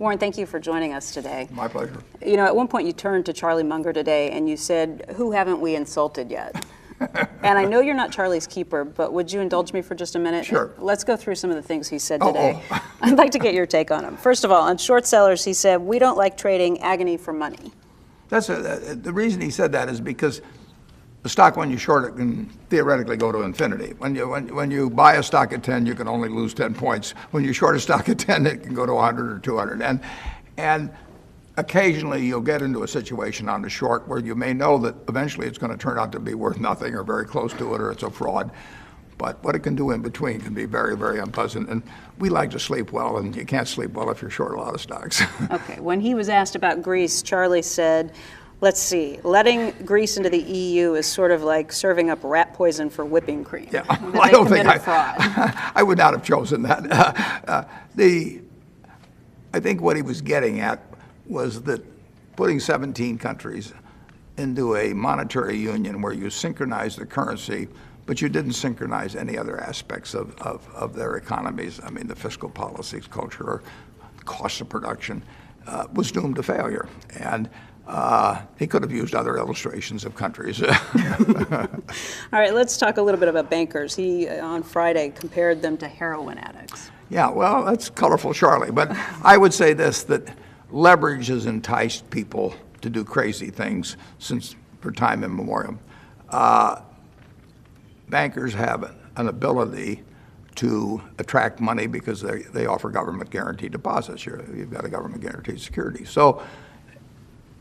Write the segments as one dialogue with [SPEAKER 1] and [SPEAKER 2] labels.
[SPEAKER 1] Warren, thank you for joining us today.
[SPEAKER 2] My pleasure.
[SPEAKER 1] You know, at one point you turned to Charlie Munger today and you said, "Who haven't we insulted yet?" And I know you're not Charlie's keeper, but would you indulge me for just a minute?
[SPEAKER 2] Sure.
[SPEAKER 1] Let's go through some of the things he said today. I'd like to get your take on them. First of all, on short sellers, he said, "We don't like trading agony for money."
[SPEAKER 2] The reason he said that is because the stock, when you short it, can theoretically go to infinity. When you buy a stock at 10, you can only lose 10 points. When you short a stock at 10, it can go to 100 or 200. And occasionally you'll get into a situation on the short where you may know that eventually it's going to turn out to be worth nothing or very close to it, or it's a fraud. But what it can do in between can be very, very unpleasant. And we like to sleep well, and you can't sleep well if you're short a lot of stocks.
[SPEAKER 1] Okay. When he was asked about Greece, Charlie said, let's see, letting Greece into the EU is sort of like serving up rat poison for whipping cream.
[SPEAKER 2] Yeah,
[SPEAKER 1] I don't think
[SPEAKER 2] I would not have chosen that. I think what he was getting at was that putting 17 countries into a monetary union where you synchronize the currency, but you didn't synchronize any other aspects of their economies. I mean, the fiscal policies, culture, cost of production, was doomed to failure. And he could have used other illustrations of countries.
[SPEAKER 1] All right, let's talk a little bit about bankers. He, on Friday, compared them to heroin addicts.
[SPEAKER 2] Yeah, well, that's colorful, Charlie. But I would say this, that leverage has enticed people to do crazy things for time immemorial. Bankers have an ability to attract money because they offer government guaranteed deposits. You've got a government guaranteed security. So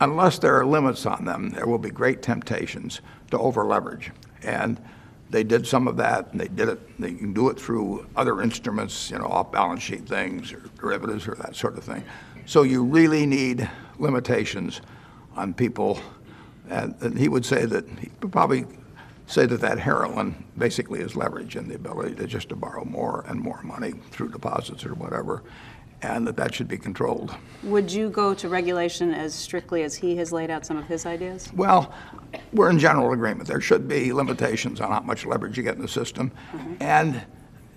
[SPEAKER 2] unless there are limits on them, there will be great temptations to over leverage. And they did some of that, and they can do it through other instruments, off balance sheet things or derivatives or that sort of thing. So you really need limitations on people. And he would say that, he would probably say that heroin basically is leverage and the ability to borrow more and more money through deposits or whatever, and that should be controlled.
[SPEAKER 1] Would you go to regulation as strictly as he has laid out some of his ideas?
[SPEAKER 2] Well, we're in general agreement. There should be limitations on how much leverage you get in the system. And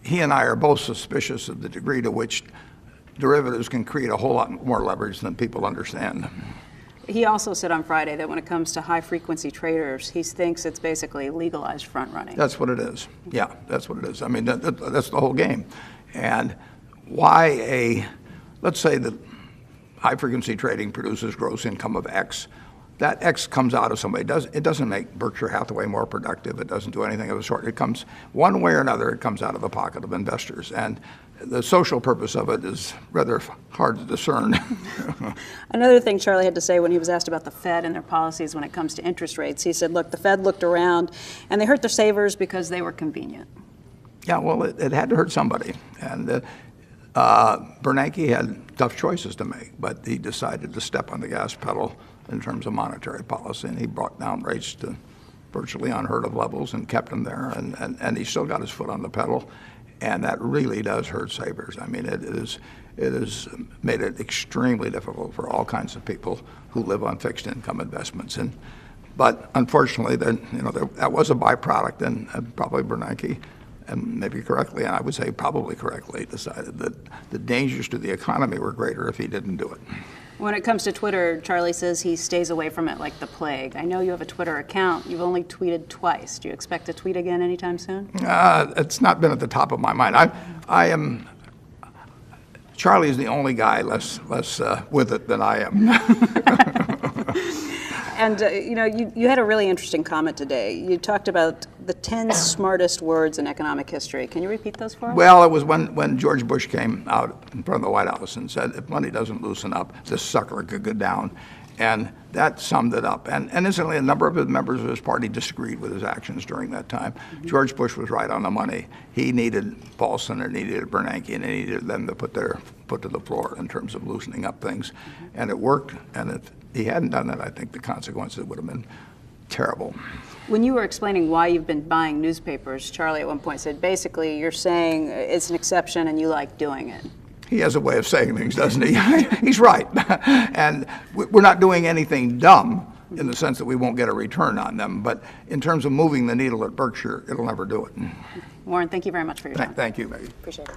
[SPEAKER 2] he and I are both suspicious of the degree to which derivatives can create a whole lot more leverage than people understand.
[SPEAKER 1] He also said on Friday that when it comes to high-frequency traders, he thinks it's basically legalized front-running.
[SPEAKER 2] That's what it is. Yeah, that's what it is. I mean, that's the whole game. And why let's say that high-frequency trading produces gross income of X. That X comes out of somebody. It doesn't make Berkshire Hathaway more productive. It doesn't do anything of the sort. It comes, one way or another, it comes out of the pocket of investors. And the social purpose of it is rather hard to discern.
[SPEAKER 1] Another thing Charlie had to say when he was asked about the Fed and their policies when it comes to interest rates, he said, look, the Fed looked around and they hurt their savers because they were convenient.
[SPEAKER 2] Yeah, well, it had to hurt somebody. And Bernanke had tough choices to make, but he decided to step on the gas pedal in terms of monetary policy, and he brought down rates to virtually unheard of levels and kept them there, and he still got his foot on the pedal, and that really does hurt savers. I mean, it has made it extremely difficult for all kinds of people who live on fixed income investments. But unfortunately, that was a byproduct, and probably Bernanke, and maybe correctly, and I would say probably correctly, decided that the dangers to the economy were greater if he didn't do it.
[SPEAKER 1] When it comes to Twitter, Charlie says he stays away from it like the plague. I know you have a Twitter account. You've only tweeted twice. Do you expect to tweet again anytime soon?
[SPEAKER 2] It's not been at the top of my mind. Charlie is the only guy less with it than I am.
[SPEAKER 1] And you had a really interesting comment today. You talked about the 10 smartest words in economic history. Can you repeat those for us?
[SPEAKER 2] Well, it was when George Bush came out in front of the White House and said, if money doesn't loosen up, this sucker could go down. And that summed it up. And incidentally, a number of the members of his party disagreed with his actions during that time. George Bush was right on the money. He needed Paulson and he needed Bernanke, and he needed them to put to the floor in terms of loosening up things. And it worked. And if he hadn't done that, I think the consequences would have been terrible.
[SPEAKER 1] When you were explaining why you've been buying newspapers, Charlie at one point said, basically, you're saying it's an exception and you like doing it.
[SPEAKER 2] He has a way of saying things, doesn't he? He's right. And we're not doing anything dumb in the sense that we won't get a return on them. But in terms of moving the needle at Berkshire, it'll never do it.
[SPEAKER 1] Warren, thank you very much for your time.
[SPEAKER 2] Thank you, Becky.
[SPEAKER 1] Appreciate it.